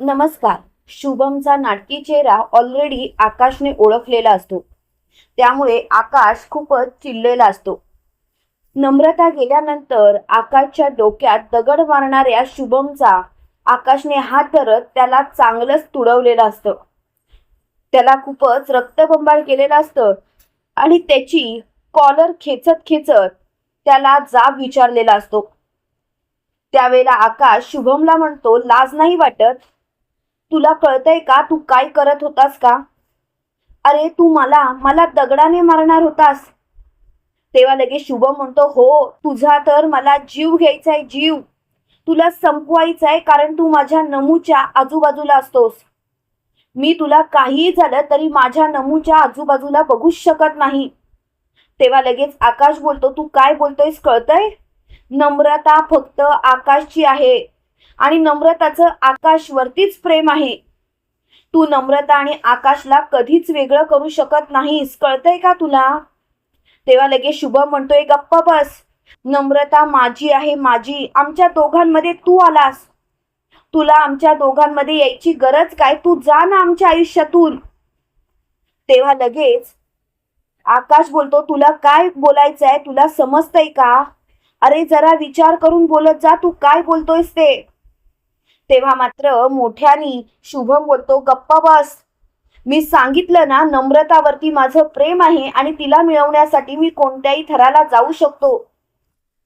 नमस्कार. शुभमचा नाटकी चेहरा ऑलरेडी आकाशने ओळखलेला असतो, त्यामुळे आकाश खूपच चिडलेला असतो. नम्रता गेल्यानंतर आकाशच्या डोक्यात दगड मारणाऱ्या शुभमचा आकाशने हात धरत त्याला चांगलंच तुडवलेलं असतं. त्याला खूपच रक्तबंबाळ केलेलं असतं आणि त्याची कॉलर खेचत खेचत त्याला जाब विचारलेला असतो. त्यावेळेला आकाश शुभमला म्हणतो, लाज नाही वाटत? तुला कळतंय का तू काय करत होतास का? अरे तू मला मला दगडाने मारणार होतास. तेव्हा लगेच शुभम म्हणतो, हो तुझा तर मला जीव घ्यायचाय, जीव तुला संपवायचाय, कारण तू माझ्या नमूच्या आजूबाजूला असतोस. मी तुला काही झालं तरी माझ्या नमूच्या आजूबाजूला बघूच शकत नाही. तेव्हा लगेच आकाश बोलतो, तू काय बोलतोयस कळतंय? नम्रता फक्त आकाशची आहे आणि नम्रताचं आकाशवरतीच प्रेम आहे. तू नम्रता आणि आकाशला कधीच वेगळं करू शकत नाहीस, कळतंय का तुला? तेव्हा लगेच शुभम म्हणतोय, गप्प बस. नम्रता माझी आहे, माझी. आमच्या दोघांमध्ये तू आलास. तुला आमच्या दोघांमध्ये यायची गरज काय? तू जा ना आमच्या आयुष्यातून. तेव्हा लगेच आकाश बोलतो, तुला काय बोलायचंय? तुला समजतंय का? अरे जरा विचार करून बोलत जा, तू काय बोलतोयस ते. तेव्हा मात्र मोठ्यानी शुभम बोलतो, गप्पा बस. मी सांगितलं ना, नम्रतावरती माझं प्रेम आहे आणि तिला मिळवण्यासाठी मी कोणत्याही थराला जाऊ शकतो.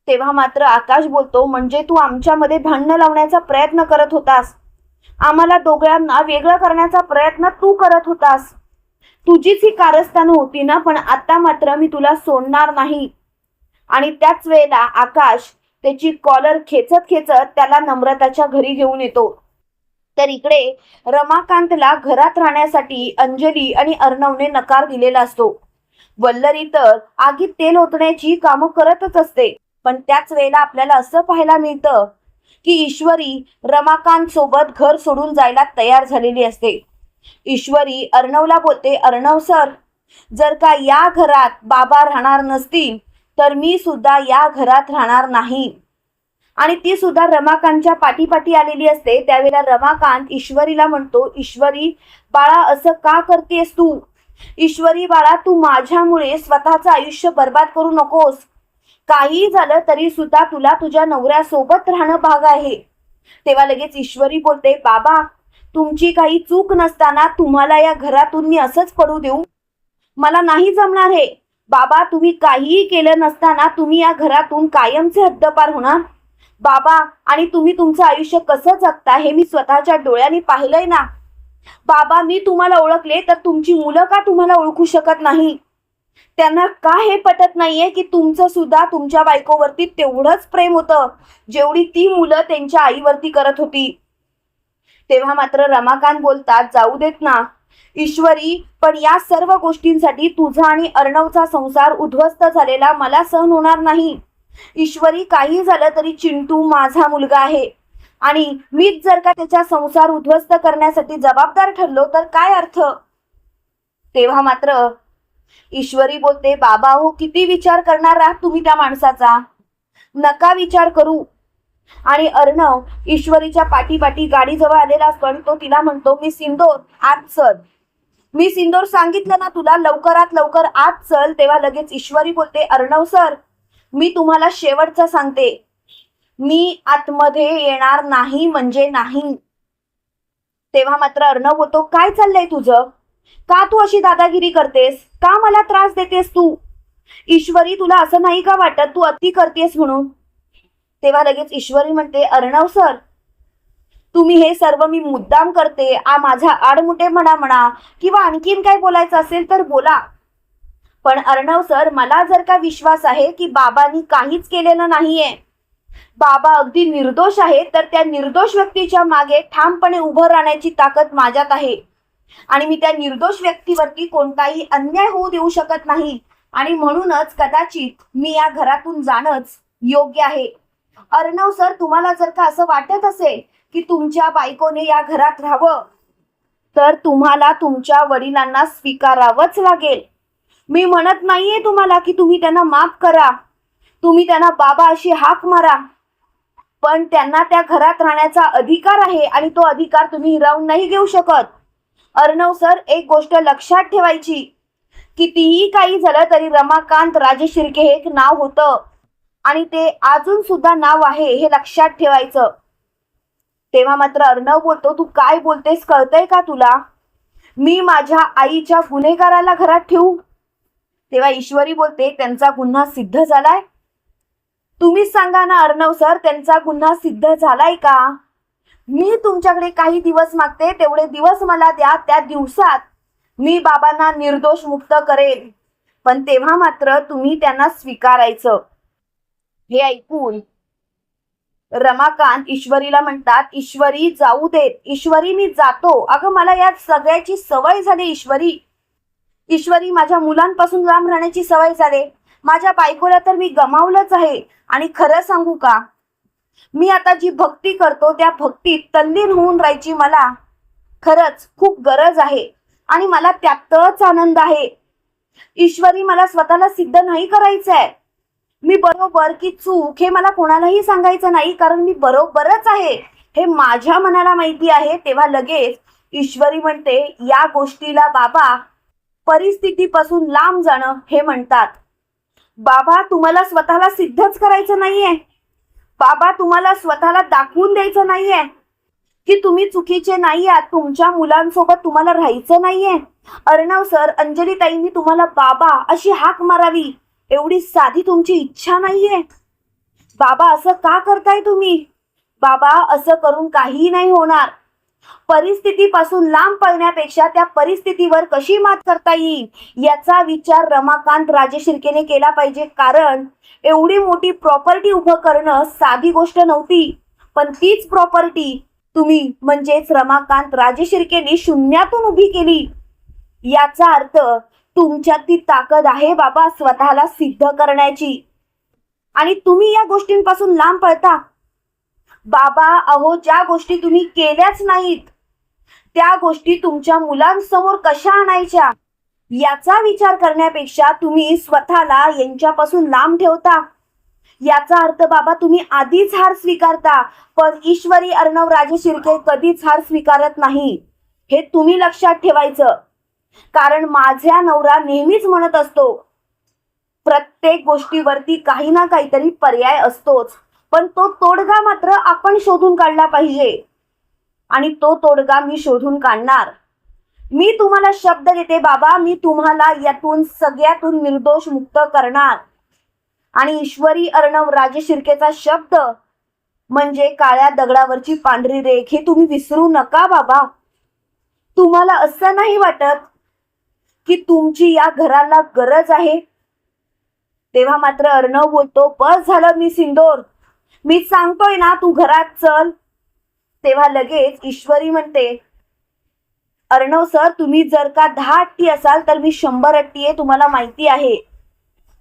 तेव्हा मात्र आकाश बोलतो, म्हणजे तू आमच्यामध्ये भांडणं लावण्याचा प्रयत्न करत होतास. आम्हाला दोघांना वेगळं करण्याचा प्रयत्न तू करत होतास. तुझीच ही कारस्थानं होती ना, पण आता मात्र मी तुला सोडणार नाही. आणि त्याच वेळेला आकाश त्याची कॉलर खेचत खेचत त्याला नम्रताच्या घरी घेऊन येतो. तर इकडे रमाकांतला घरात राहण्यासाठी अंजली आणि अर्णवने नकार दिलेला असतो. वल्लरी तर आगीत तेल ओतण्याची कामं करतच असते. पण त्याच वेळेला आपल्याला असं पाहायला मिळतं की ईश्वरी रमाकांत सोबत घर सोडून जायला तयार झालेली असते. ईश्वरी अर्णवला बोलते, अर्णव सर, जर का या घरात बाबा राहणार नसतील तर मी सुद्धा या घरात राहणार नाही. आणि ती सुद्धा रमाकांतच्या पाठीपाठी आलेली असते. त्यावेळेला रमाकांत ईश्वरीला म्हणतो, ईश्वरी बाळा असं का करतेस तू? ईश्वरी बाळा, तू माझ्यामुळे स्वतःचं आयुष्य बर्बाद करू नकोस. काही झालं तरी सुद्धा तुला तुझ्या नवऱ्यासोबत राहणं भाग आहे. तेव्हा लगेच ईश्वरी बोलते, बाबा तुमची काही चूक नसताना तुम्हाला या घरातून मी असंच पडू देऊ? मला नाही जमणार हे. बाबा तुम्ही काहीही केलं नसताना तुम्ही या घरातून कायमचे हद्दपार होणार. बाबा, आणि तुम्ही तुमचं आयुष्य कसं जगता हे मी स्वतःच्या डोळ्यांनी पाहिलंय ना. बाबा, मी तुम्हाला ओळखले तर तुमची मुलं का तुम्हाला ओळखू शकत नाही? त्यांना का हे पटत नाहीये की तुमचं सुद्धा तुमच्या बायकोवरती तेवढंच प्रेम होतं जेवढी ती मुलं त्यांच्या आईवरती करत होती? तेव्हा मात्र रमाकांत बोलतात, जाऊ देत ना ईश्वरी, पण या सर्व गोष्टींसाठी तुझा आणि अर्णवचा संसार उद्ध्वस्त झालेला मला सहन होणार नाही. ईश्वरी, काही झालं तरी चिंटू माझा मुलगा आहे आणि मीच जर का त्याचा संसार उद्ध्वस्त करण्यासाठी जबाबदार ठरलो तर काय अर्थ? तेव्हा मात्र ईश्वरी बोलते, बाबा हो, किती विचार करणार आहात तुम्ही त्या माणसाचा? नका विचार करू. आणि अर्णव ईश्वरीच्या पाठीपाठी गाडीजवळ आलेला असतो आणि तो तिला म्हणतो, मी सिंदूर आत चल. मी सिंदूर सांगितलं ना तुला, लवकरात लवकर आत चल. तेव्हा लगेच ईश्वरी बोलते, अर्णव सर, मी तुम्हाला शेवटचं सांगते, मी आतमध्ये येणार नाही म्हणजे नाही. तेव्हा मात्र अर्णव बोलतो, काय चाललंय तुझं? का तू अशी दादागिरी करतेस? का मला त्रास देतेस तू? ईश्वरी, तुला असं नाही का वाटत तू अति करतेस म्हणून? तेव्हा लगेच ईश्वरी म्हणते, अर्णव सर, तुम्ही हे सर्व मी मुद्दाम करते, माझा आडमुठेपणा म्हणा किंवा आणखीन काय बोलायचं असेल तर बोला. पण अर्णव सर, मला जर का विश्वास आहे की बाबांनी काहीच केलेलं नाहीये, बाबा अगदी निर्दोष आहे, तर त्या निर्दोष व्यक्तीच्या मागे ठामपणे उभं राहण्याची ताकद माझ्यात आहे आणि मी त्या निर्दोष व्यक्तीवरती कोणताही अन्याय होऊ देऊ शकत नाही. आणि म्हणूनच कदाचित मी या घरातून जाणंच योग्य आहे. अर्णव सर, तुम्हाला जर का असं वाटत असेल की तुमच्या बायकोने या घरात राहावं तर तुम्हाला तुमच्या वडिलांना स्वीकारावंच लागेल. मी म्हणत नाहीये तुम्हाला की तुम्ही त्यांना माफ करा, तुम्ही त्यांना बाबा अशी हाक मारा, पण त्यांना त्या घरात राहण्याचा अधिकार आहे आणि तो अधिकार तुम्ही हिरावून नाही घेऊ शकत. अर्णव सर, एक गोष्ट लक्षात ठेवायची, कितीही काही झालं तरी रमाकांत राजे शिर्के हे एक नाव होतं आणि ते अजून सुद्धा नाव आहे, हे लक्षात ठेवायचं. तेव्हा मात्र अर्णव बोलतो, तू काय बोलतेस कळतंय का तुला? मी माझ्या आईच्या गुन्हेगाराला घरात ठेवू? तेव्हा ईश्वरी बोलते, त्यांचा गुन्हा सिद्ध झालाय? तुम्हीच सांगा ना अर्णव सर, त्यांचा गुन्हा सिद्ध झालाय का? मी तुमच्याकडे काही दिवस मागते, तेवढे दिवस मला द्या. त्या दिवसात मी बाबांना निर्दोष मुक्त करेन, पण तेव्हा मात्र तुम्ही त्यांना स्वीकारायचं. हे ऐकून रमाकांत ईश्वरीला म्हणतात, ईश्वरी जाऊ देत. ईश्वरी, मी जातो. अगं मला या सगळ्याची सवय झाली ईश्वरी. ईश्वरी, माझ्या मुलांपासून लांब राहण्याची सवय झाली. माझ्या बायकोला तर मी गमावलंच आहे. आणि खरं सांगू का, मी आता जी भक्ती करतो त्या भक्तीत तल्लीन होऊन राहायची मला खरंच खूप गरज आहे आणि मला त्यातच आनंद आहे. ईश्वरी, मला स्वतःला सिद्ध नाही करायचंय. मी बरोबर की चूक हे मला कोणालाही सांगायचं नाही, कारण मी बरोबरच आहे हे माझ्या मनाला माहिती आहे. तेव्हा लगेच ईश्वरी म्हणते, या गोष्टीला बाबा परिस्थितीपासून लांब जाणं हे म्हणतात. बाबा, तुम्हाला स्वतःला सिद्धच करायचं नाहीये. बाबा, तुम्हाला स्वतःला दाखवून द्यायचं नाहीये की तुम्ही चुकीचे नाही आहात. तुमच्या मुलांसोबत तुम्हाला राहायचं नाहीये. अर्णव सर, अंजली ताईंनी तुम्हाला बाबा अशी हाक मारावी एवढी साधी तुमची इच्छा नाहीये. बाबा, असं का करताय तुम्ही? बाबा, असं करून काही नाही होणार. परिस्थितीपासून लांब पळण्यापेक्षा त्या परिस्थितीवर कशी मात करता येईल याचा विचार रमाकांत राजे शिर्केने केला पाहिजे. कारण एवढी मोठी प्रॉपर्टी उभं करणं साधी गोष्ट नव्हती, पण तीच प्रॉपर्टी तुम्ही म्हणजेच रमाकांत राजे शिर्केने शून्यातून उभी केली. याचा अर्थ तुमच्यात ती ताकद आहे बाबा स्वतःला सिद्ध करण्याची, आणि तुम्ही या गोष्टींपासून लांब पळता. बाबा, अहो, ज्या गोष्टी तुम्ही केल्याच नाहीत त्या गोष्टी तुमच्या मुलांसमोर कशा आणायच्या याचा विचार करण्यापेक्षा तुम्ही स्वतःला यांच्यापासून लांब ठेवता. याचा अर्थ बाबा तुम्ही आधीच हार स्वीकारता, पण ईश्वरी अर्णव राजे शिर्के कधीच हार स्वीकारत नाही. हे तुम्ही लक्षात ठेवायचं. कारण माझा नवरा नेहमीच म्हणत असतो, प्रत्येक गोष्टीवरती काही ना काहीतरी पर्याय असतोच, पण तो तोडगा मात्र आपण शोधून काढला पाहिजे. आणि तो तोडगा मी शोधून काढणार. मी तुम्हाला शब्द देते बाबा, मी तुम्हाला यातून सगळ्यातून निर्दोष मुक्त करणार. आणि ईश्वरी अर्णव राजे शिर्केचा शब्द म्हणजे काळ्या दगडावरची पांढरी रेख, हे तुम्ही विसरू नका बाबा. तुम्हाला असं नाही वाटत की तुमची या घराला गरज आहे? तेव्हा मात्र अर्णव बोलतो, बस झालं मी सिंदोर, मी सांगतोय ना तू घरात चल. तेव्हा लगेच ईश्वरी म्हणते, अर्णव सर, तुम्ही जर का 10 अट्टी असाल तर मी 100 अट्टी आहे, तुम्हाला माहिती आहे.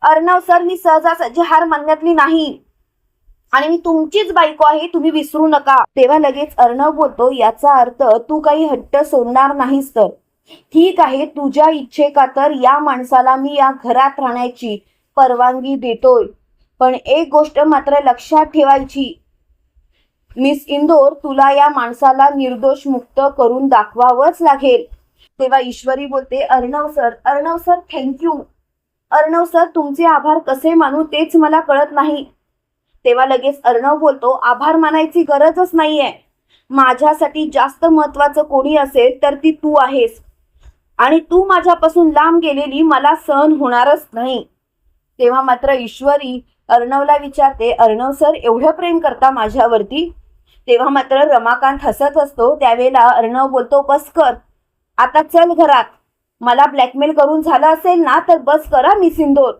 अर्णव सर, मी सहजासहजी हार मानण्यातली नाही आणि मी तुमचीच बायको आहे, तुम्ही विसरू नका. तेव्हा लगेच अर्णव बोलतो, याचा अर्थ तू काही हट्ट सोडणार नाहीस तर ठीक आहे, तुझ्या इच्छेखातर या माणसाला मी या घरात राहण्याची परवानगी देतोय. पण एक गोष्ट मात्र लक्षात ठेवायची, मिस इंदोर, तुला या माणसाला निर्दोष मुक्त करून दाखवावंच लागेल. तेव्हा ईश्वरी बोलते, Arnav sir thank you. Arnav sir, तुमचे आभार कसे मानू तेच मला कळत नाही. तेव्हा लगेच अर्णव बोलतो, आभार मानायची गरजच नाहीये. माझ्यासाठी जास्त महत्वाचं कोणी असेल तर ती तू आहेस, आणि तू माझ्यापासून लांब गेलेली मला सहन होणारच नाही. तेव्हा मात्र ईश्वरी अर्णवला विचारते, अर्णव सर, एवढं प्रेम करता माझ्यावरती? तेव्हा मात्र रमाकांत हसत असतो. त्यावेळेला अर्णव बोलतो, बस कर आता, चल घरात. मला ब्लॅकमेल करून झालं असेल ना तर बस करा मी सिंदोर.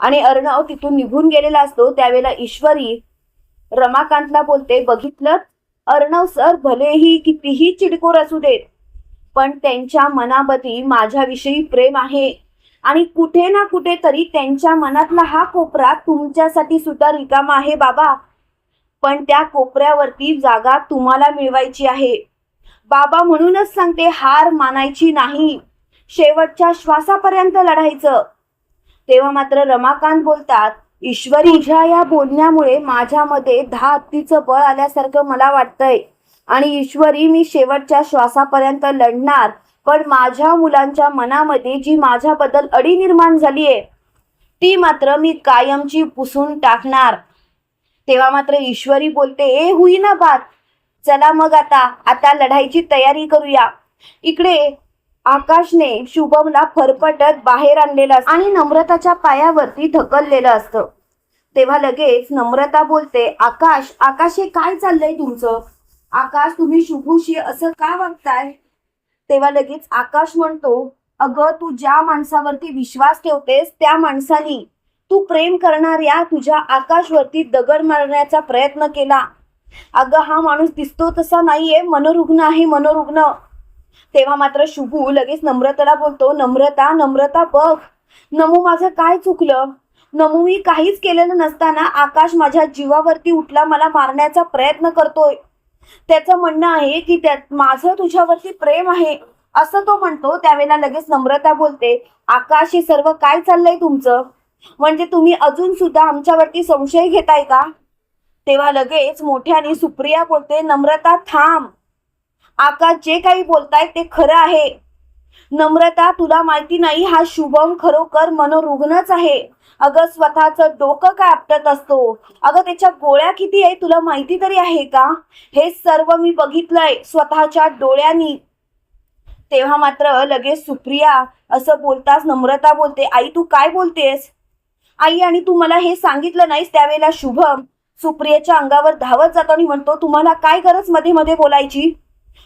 आणि अर्णव तिथून निघून गेलेला असतो. त्यावेळेला ईश्वरी रमाकांतला बोलते, बघितलं अर्णव सर, भलेही कितीही चिडकोर असू देत पण त्यांच्या मनामध्ये माझ्याविषयी प्रेम आहे, आणि कुठे ना कुठे तरी त्यांच्या मनातला हा कोपरा तुमच्यासाठी सुद्धा रिकामा आहे बाबा. पण त्या कोपऱ्यावरती जागा तुम्हाला मिळवायची आहे बाबा. म्हणूनच सांगते, हार मानायची नाही, शेवटच्या श्वासापर्यंत लढायचं. तेव्हा मात्र रमाकांत बोलतात, ईश्वरी, तुझ्या या बोलण्यामुळे माझ्यामध्ये 10 हत्तीचं बळ आल्यासारखं मला वाटतंय. आणि ईश्वरी, मी शेवटच्या श्वासापर्यंत लढणार, पण माझ्या मुलांच्या मनामध्ये जी माझ्याबद्दल अडी निर्माण झालीये ती मात्र मी कायमची पुसून टाकणार. तेव्हा मात्र ईश्वरी बोलते, ए होईना बात, चला मग आता लढाईची तयारी करूया. इकडे आकाशने शुभमला फरफटत बाहेर आणलेलं असतं आणि नम्रताच्या पायावरती ढकललेलं असतं. तेव्हा लगेच नम्रता बोलते, आकाश, आकाश, हे काय चाललंय तुमचं? आकाश, तुम्ही शुभूशी असं का वागताय? तेव्हा लगेच आकाश म्हणतो, अगं, तू ज्या माणसावरती विश्वास ठेवतेस त्या माणसानी तू प्रेम करणाऱ्या तुझ्या आकाशवरती दगड मारण्याचा प्रयत्न केला. अगं, हा माणूस दिसतो तसा नाहीये, मनोरुग्ण आहे, मनोरुग्ण. तेव्हा मात्र शुभू लगेच नम्रताला बोलतो, नम्रता, नम्रता बघ, नमू, माझं काय चुकलं? नमू, मी काहीच केलेलं नसताना आकाश माझ्या जीवावरती उठला, मला मारण्याचा प्रयत्न करतोय. त्याचं म्हणणं आहे की त्यात माझं तुझ्यावरती प्रेम आहे असं तो म्हणतो. त्यावेळेला लगेच नम्रता बोलते, आकाश, हे सर्व काय चाललंय तुमचं? म्हणजे तुम्ही अजून सुद्धा आमच्यावरती संशय घेताय का? तेव्हा लगेच मोठ्याने सुप्रिया बोलते, नम्रता थांब, आकाश जे काही बोलताय ते खरं आहे. नम्रता, तुला माहिती नाही, हा शुभम खरोखर मनोरुग्णच आहे. अगं, स्वतःचं डोकं काय आपटत असतो. अगं, त्याच्या गोळ्या किती आहे तुला माहिती तरी आहे का? हे सर्व मी बघितलंय स्वतःच्या डोळ्यांनी. तेव्हा मात्र लगेच सुप्रिया असं बोलताच नम्रता बोलते, आई तू काय बोलतेस? आई, आणि तू मला हे सांगितलं नाहीस. त्यावेळेला शुभम सुप्रियाच्या अंगावर धावत जातो आणि म्हणतो, तुम्हाला काय गरज मध्ये मध्ये बोलायची?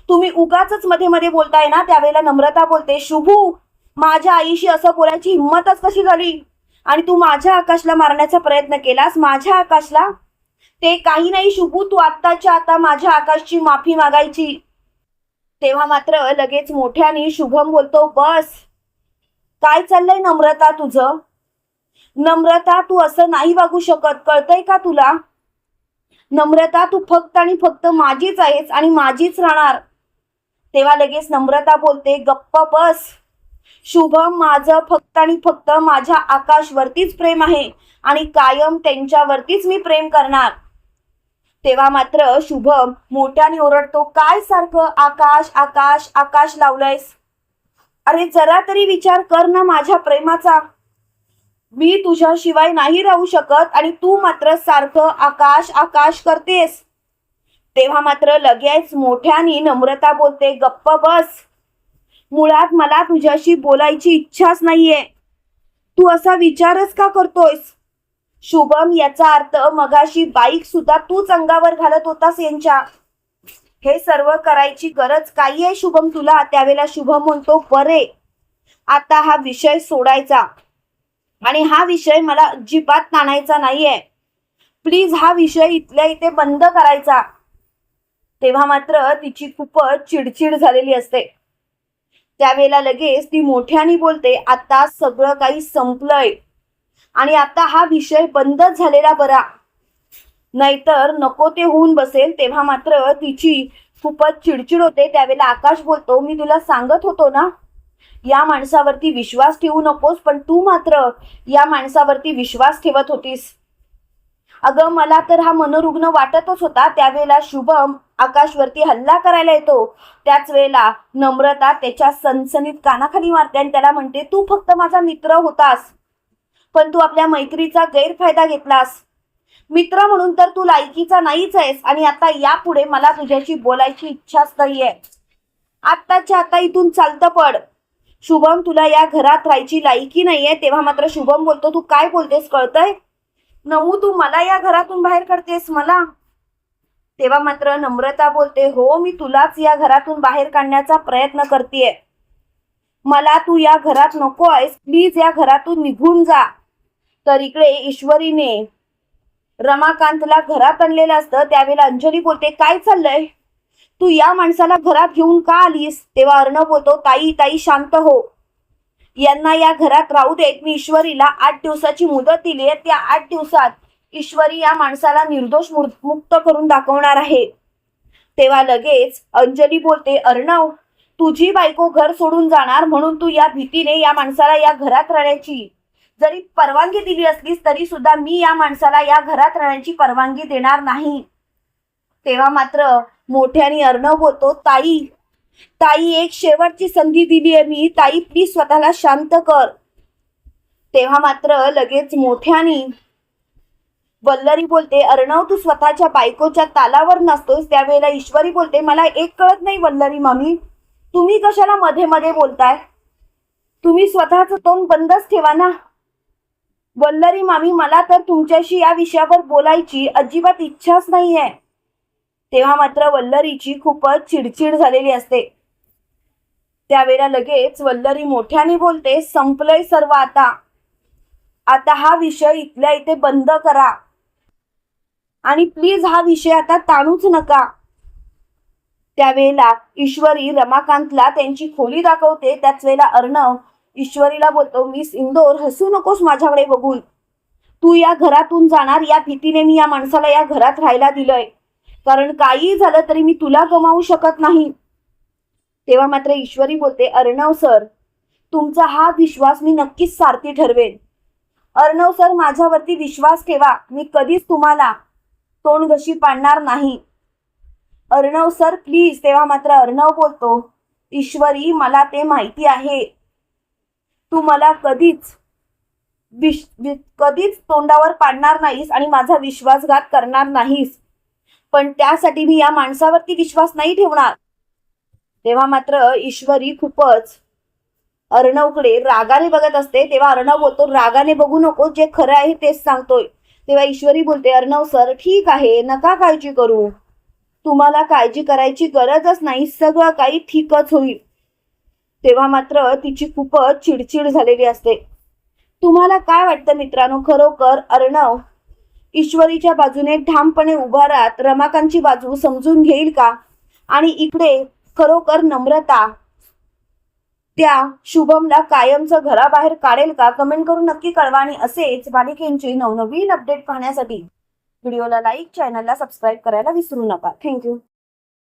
तुम्ही उगाच मध्ये मध्ये बोलताय ना. त्यावेळेला नम्रता बोलते, शुभू, माझ्या आईशी असं बोलायची हिंमतच कशी झाली? आणि तू माझ्या आकाशला मारण्याचा प्रयत्न केलास, माझ्या आकाशला? ते काही नाही शुभू, तू आत्ताच्या आता माझ्या आकाशची माफी मागायची. तेव्हा मात्र लगेच मोठ्याने शुभम बोलतो, बस, काय चाललंय नम्रता तुझं? नम्रता, तू असं नाही वागू शकत, कळतंय का तुला? नम्रता, तू फक्त आणि फक्त माझीच आहेस आणि माझीच राहणार. तेव्हा लगेच नम्रता बोलते, गप्प बस शुभम, माझं फक्त आणि फक्त माझ्या आकाशवरतीच प्रेम आहे आणि कायम त्यांच्यावरतीच मी प्रेम करणार. तेव्हा मात्र शुभम मोठ्याने ओरडतो, काय सारखं आकाश आकाश आकाश लावलंयस? अरे, जरा तरी विचार कर ना माझ्या प्रेमाचा. मी तुझ्याशिवाय नाही राहू शकत आणि तू मात्र सारखं आकाश आकाश करतेस. तेव्हा मात्र लगेच मोठ्याने नम्रता बोलते, गप्प बस, मुळात मला तुझ्याशी बोलायची इच्छाच नाहीये. तू असा विचारच का करतोयस? शुभम, याचा अर्थ मगाशी बाईक सुद्धा तूच अंगावर घालत होतास यांच्या. हे सर्व करायची गरज काय आहे शुभम तुला? त्यावेळेला शुभम म्हणतो, बरे, आता हा विषय सोडायचा आणि हा विषय मला अजिबात ताणायचा नाहीये. प्लीज हा विषय इथल्या इथे बंद करायचा. तेव्हा मात्र तिची खूपच चिडचिड झालेली असते. त्यावेळेला लगेच ती मोठ्याने बोलते, आता सगळं काही संपलंय आणि आता हा विषय बंदच झालेला बरा, नाहीतर नको ते होऊन बसेल. तेव्हा मात्र तिची खूपच चिडचिड होते. त्यावेळेला आकाश बोलतो, मी तुला सांगत होतो ना, या माणसावरती विश्वास ठेवू नकोस, पण तू मात्र या माणसावरती विश्वास ठेवत होतीस. अगं, मला तर हा मनोरुग्ण वाटतच होता. त्यावेळेला शुभम आकाशवरती हल्ला करायला येतो. त्याच वेळेला नम्रता त्याच्या सनसनीत कानाखाली मारते आणि त्याला म्हणते, तू फक्त माझा मित्र होतास, पण तू आपल्या मैत्रीचा गैरफायदा घेतलास. मित्र म्हणून तर तू लायकीचा नाहीच आहेस आणि आता यापुढे मला तुझ्याशी बोलायची इच्छाच नाहीये. आत्ताच्या आता इथून चालतं पड. शुभम, तुला या घरात राहायची लायकी नाहीये. तेव्हा मात्र शुभम बोलतो, तू काय बोलतेस कळतंय? नमू, तू मला या घरातून बाहेर काढतेस मला? तेव्हा मात्र नम्रता बोलते, हो, मी तुलाच या घरातून बाहेर काढण्याचा प्रयत्न करतेय. मला तू या घरात नको आहेस, प्लीज या घरातून निघून जा. तर इकडे ईश्वरीने रमाकांतला घरात आणलेलं असतं. त्यावेळेला अंजली बोलते, काय चाललंय? तू या माणसाला घरात घेऊन का आलीस? तेव्हा अर्णव बोलतो, ताई ताई शांत हो, यांना या घरात राहू देत. मी ईश्वरीला 8 दिवसाची मुदत दिली आहे. त्या 8 दिवसात ईश्वरी या माणसाला निर्दोष मुक्त करून दाखवणार आहे. तेव्हा लगेच अंजली बोलते, अर्णव, तुझी बायको घर सोडून जाणार म्हणून तू या भीतीने या माणसाला या घरात राहण्याची जरी परवानगी दिली असलीस तरी सुद्धा मी या माणसाला या घरात राहण्याची परवानगी देणार नाही. तेव्हा मात्र मोठ्याने अर्णव बोलतो, ताई ताई एक शेवटची संधी दिली आहे मी, ताई प्लीज स्वतःला शांत कर. तेव्हा मात्र लगेच मोठ्याने वल्लरी बोलते, अर्णव तू स्वतःच्या बायकोच्या तालावर नसतोस. त्यावेळेला ईश्वरी बोलते, मला एक कळत नाही वल्लरी मामी, तुम्ही कशाला मध्ये मध्ये बोलताय? तुम्ही स्वतःचं तोंड बंदच ठेवा ना. वल्लरी मामी मला तर तुमच्याशी या विषयावर बोलायची अजिबात इच्छाच नाहीये. तेव्हा मात्र वल्लरीची खूपच चिडचिड झालेली असते. त्यावेळेला लगेच वल्लरी मोठ्याने बोलते, संपलंय सर्व आता हा विषय इथल्या इथे बंद करा आणि प्लीज हा विषय आता ताणूच नका. त्यावेळेला ईश्वरी रमाकांतला त्यांची खोली दाखवते. त्याच वेळेला अर्णव ईश्वरीला बोलतो, मिस इंदोर हसू नकोस माझ्याकडे बघून, तू या घरातून जाणार या भीतीने मी या माणसाला या घरात राहायला दिलंय, कारण काही झालं तरी मी तुला गमावू शकत नाही. तेव्हा मात्र ईश्वरी बोलते, अर्णव सर तुमचा हा विश्वास मी नक्कीच सारखी ठरवेन. अर्णव सर माझ्यावरती विश्वास ठेवा, मी कधीच तुम्हाला तोंडघशी पाडणार नाही. Arnav sir please. तेव्हा मात्र अर्णव बोलतो, ईश्वरी मला ते माहिती आहे, तू मला कधीच तोंडावर पाडणार नाहीस आणि माझा विश्वासघात करणार नाहीस, पण त्यासाठी मी या माणसावरती विश्वास नाही ठेवणार. तेव्हा मात्र ईश्वरी खूपच अर्णवकडे रागाने बघत असते. तेव्हा अर्णव बोलतो, रागाने बघू नको, जे खरं आहे तेच सांगतोय. तेव्हा ईश्वरी बोलते, अर्णव सर ठीक आहे, नका काळजी करू, तुम्हाला काळजी करायची गरजच नाही, सगळं काही ठीकच होईल. तेव्हा मात्र तिची खूपच चिडचिड झालेली असते. तुम्हाला काय वाटतं मित्रांनो, खरोखर अर्णव ईश्वरीच्या बाजूने ठामपणे उभा राहत रमाकांतची बाजू समजून घेईल का? आणि इकडे खरोखर नम्रता त्या शुभमला कायमचं घराबाहेर काढेल का? कमेंट करून नक्की कळवा. आणि असेच मालिकेंची नवनवीन अपडेट पाहण्यासाठी व्हिडिओला लाईक, चॅनलला सबस्क्राईब करायला विसरू नका. थँक्यू.